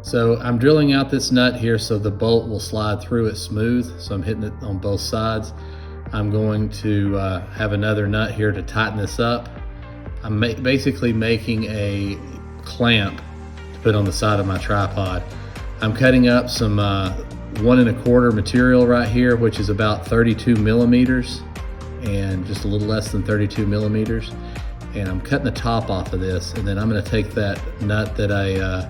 So I'm drilling out this nut here so the bolt will slide through it smooth. So I'm hitting it on both sides. I'm going to have another nut here to tighten this up. I'm basically making a clamp to put on the side of my tripod. I'm cutting up some 1 1/4 material right here, which is about 32 millimeters and just a little less than 32 millimeters. And I'm cutting the top off of this, and then I'm going to take that nut that I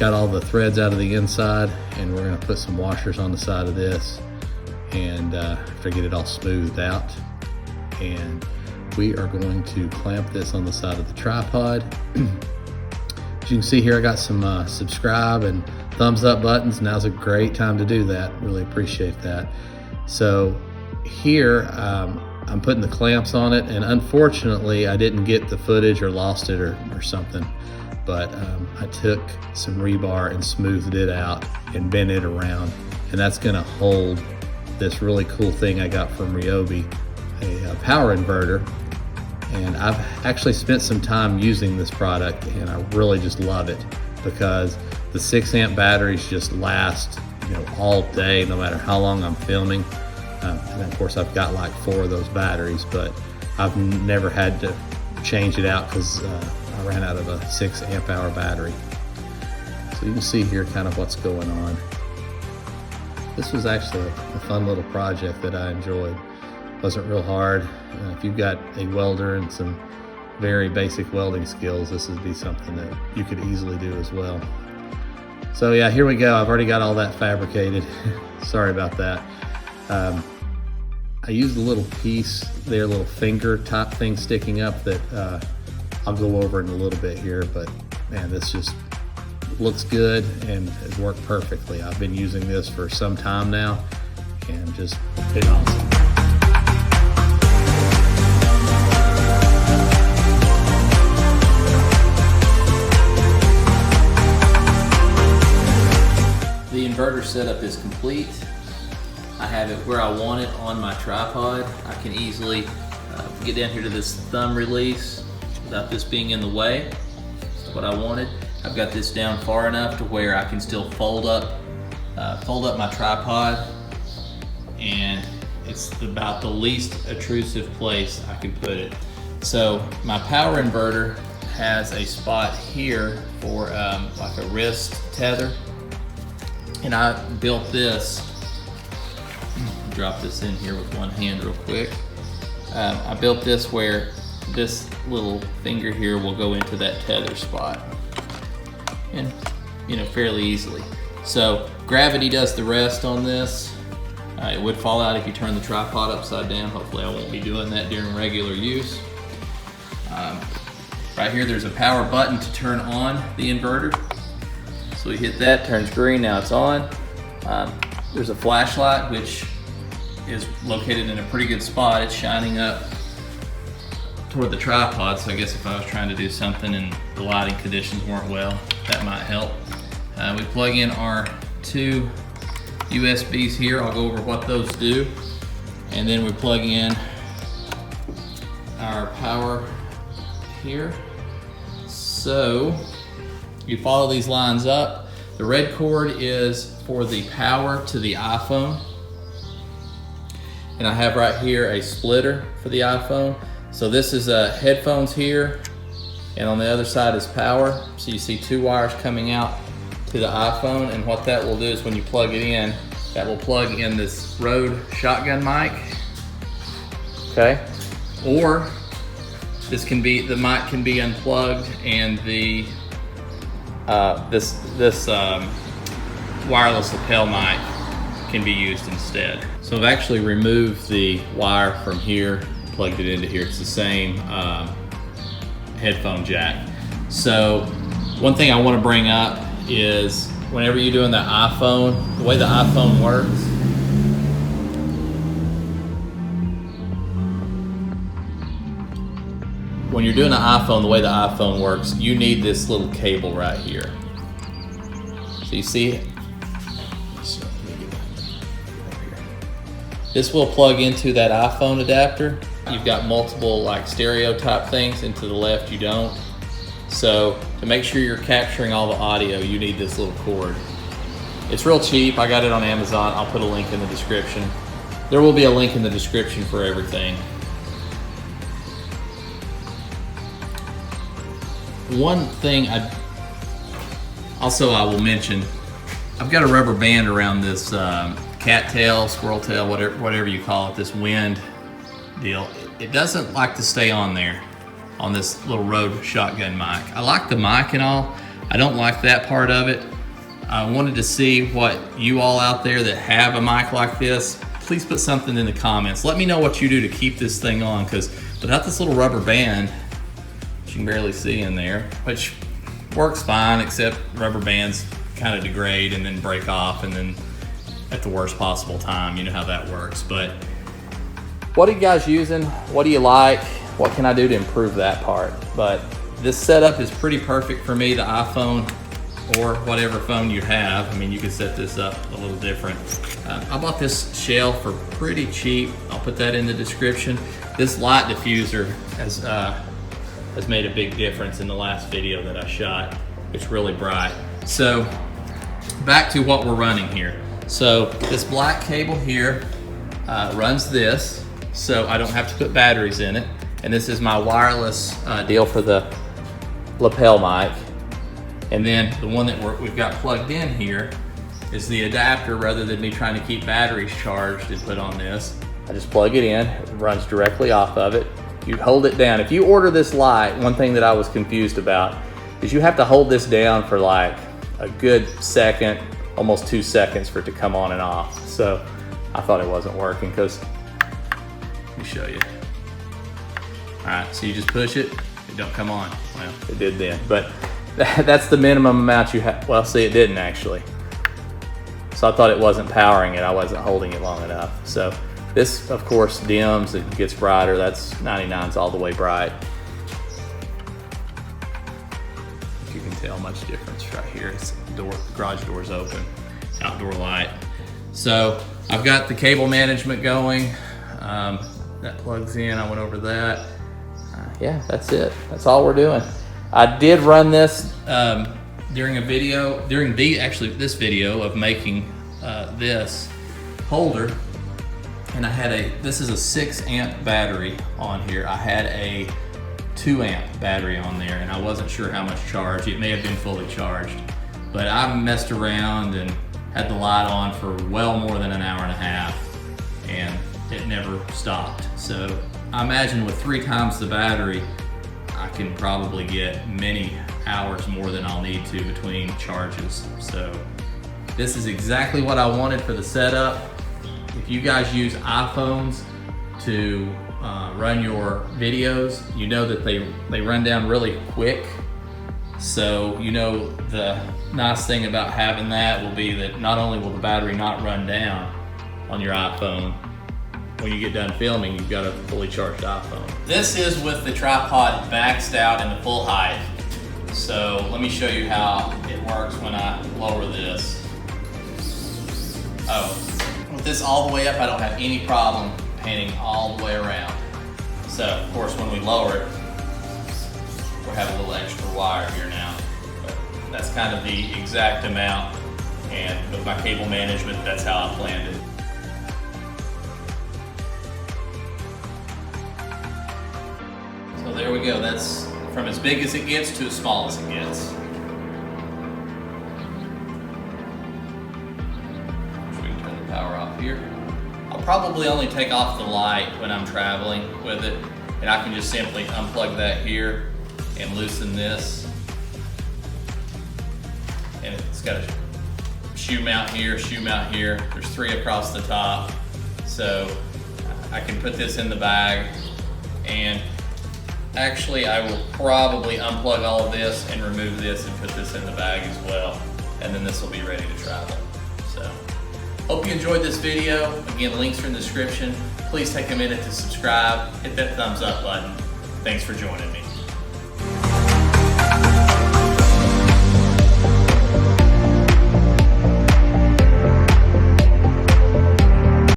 got all the threads out of the inside, and we're going to put some washers on the side of this, and after I get it all smoothed out, and we are going to clamp this on the side of the tripod. As you can see here, I got some subscribe and thumbs up buttons. Now's a great time to do that. Really appreciate that. So here I'm putting the clamps on it, and unfortunately I didn't get the footage or lost it or something, but I took some rebar and smoothed it out and bent it around, and that's gonna hold this really cool thing I got from RYOBI, a power inverter. And I've actually spent some time using this product, and I really just love it because the 6-amp batteries just last, you know, all day, no matter how long I'm filming. And of course I've got like 4 of those batteries, but I've never had to change it out because I ran out of a 6-amp-hour battery. So you can see here kind of what's going on. This was actually a fun little project that I enjoyed. It wasn't real hard. If you've got a welder and some very basic welding skills, this would be something that you could easily do as well. So yeah, here we go. I've already got all that fabricated. Sorry about that. I used a little piece there, a little finger type thing sticking up that I'll go over in a little bit here, but man, this just looks good and has worked perfectly. I've been using this for some time now and just been awesome. The inverter setup is complete. I have it where I want it on my tripod. I can easily get down here to this thumb release without this being in the way. That's what I wanted. I've got this down far enough to where I can still fold up my tripod, and it's about the least intrusive place I can put it. So my power inverter has a spot here for like a wrist tether, and I built this. Drop this in here with one hand real quick. I built this where this little finger here will go into that tether spot, and you know, fairly easily. So gravity does the rest on this. It would fall out if you turn the tripod upside down. Hopefully I won't be doing that during regular use. Right here there's a power button to turn on the inverter. So we hit that, turns green, now it's on. There's a flashlight which is located in a pretty good spot. It's shining up toward the tripod, so I guess if I was trying to do something and the lighting conditions weren't well, that might help. We plug in our 2 USBs here. I'll go over what those do. And then we plug in our power here. So you follow these lines up. The red cord is for the power to the iPhone. And I have right here a splitter for the iPhone. So this is headphones here, and on the other side is power. So you see 2 wires coming out to the iPhone, and what that will do is when you plug it in, that will plug in this Rode shotgun mic. Okay. Or this can be, the mic can be unplugged, and the this wireless lapel mic can be used instead. So I've actually removed the wire from here, plugged it into here. It's the same headphone jack. So one thing I want to bring up is whenever you're doing the iPhone, the way the iPhone works, when you're doing the iPhone, the way the iPhone works, you need this little cable right here. So you see, this will plug into that iPhone adapter. You've got multiple like stereo type things, and to the left you don't. So to make sure you're capturing all the audio, you need this little cord. It's real cheap. I got it on Amazon. I'll put a link in the description. There will be a link in the description for everything. One thing I will mention, I've got a rubber band around this cattail, squirrel tail, whatever you call it, this wind deal. It doesn't like to stay on there, on this little Rode shotgun mic. I like the mic and all. I don't like that part of it. I wanted to see what you all out there that have a mic like this, please put something in the comments. Let me know what you do to keep this thing on, because without this little rubber band, which you can barely see in there, which works fine, except rubber bands kind of degrade and then break off, and then at the worst possible time, you know how that works. But what are you guys using? What do you like? What can I do to improve that part? But this setup is pretty perfect for me, the iPhone or whatever phone you have. I mean, you can set this up a little different. I bought this shell for pretty cheap. I'll put that in the description. This light diffuser has made a big difference in the last video that I shot. It's really bright. So back to what we're running here. So this black cable here runs this, so I don't have to put batteries in it. And this is my wireless deal for the lapel mic. And then the one that we've got plugged in here is the adapter. Rather than me trying to keep batteries charged and put on this, I just plug it in. It runs directly off of it. You hold it down. If you order this light, one thing that I was confused about is you have to hold this down for like a good second, almost 2 seconds for it to come on and off. So I thought it wasn't working because, let me show you. All right, so you just push it, it don't come on. Well, it did then, but that's the minimum amount you have. Well, see, it didn't actually. So I thought it wasn't powering it. I wasn't holding it long enough. So this, of course, dims, it gets brighter. That's 99's all the way bright. If you can tell much difference right here. It's garage door's open, outdoor light. So I've got the cable management going. That plugs in, I went over that. Yeah, that's it. That's all we're doing. I did run this during this video of making this holder, and I had this is a 6 amp battery on here. I had a 2 amp battery on there, and I wasn't sure how much charge. It may have been fully charged, but I messed around and had the light on for well more than an hour and a half, and it never stopped. So I imagine with 3 times the battery, I can probably get many hours more than I'll need to between charges. So this is exactly what I wanted for the setup. If you guys use iPhones to run your videos, you know that they run down really quick. So you know the nice thing about having that will be that not only will the battery not run down on your iPhone, when you get done filming, you've got a fully charged iPhone. This is with the tripod maxed out in the full height. So let me show you how it works when I lower this. Oh, with this all the way up, I don't have any problem panning all the way around. So of course, when we lower it, we'll have a little extra wire here now. But that's kind of the exact amount. And with my cable management, that's how I planned it. So there we go. That's from as big as it gets to as small as it gets. We can turn the power off here. I'll probably only take off the light when I'm traveling with it, and I can just simply unplug that here and loosen this. And it's got a shoe mount here, shoe mount here. There's 3 across the top. So I can put this in the bag, and actually, I will probably unplug all of this and remove this and put this in the bag as well. And then this will be ready to travel. So, hope you enjoyed this video. Again, links are in the description. Please take a minute to subscribe, hit that thumbs up button. Thanks for joining me.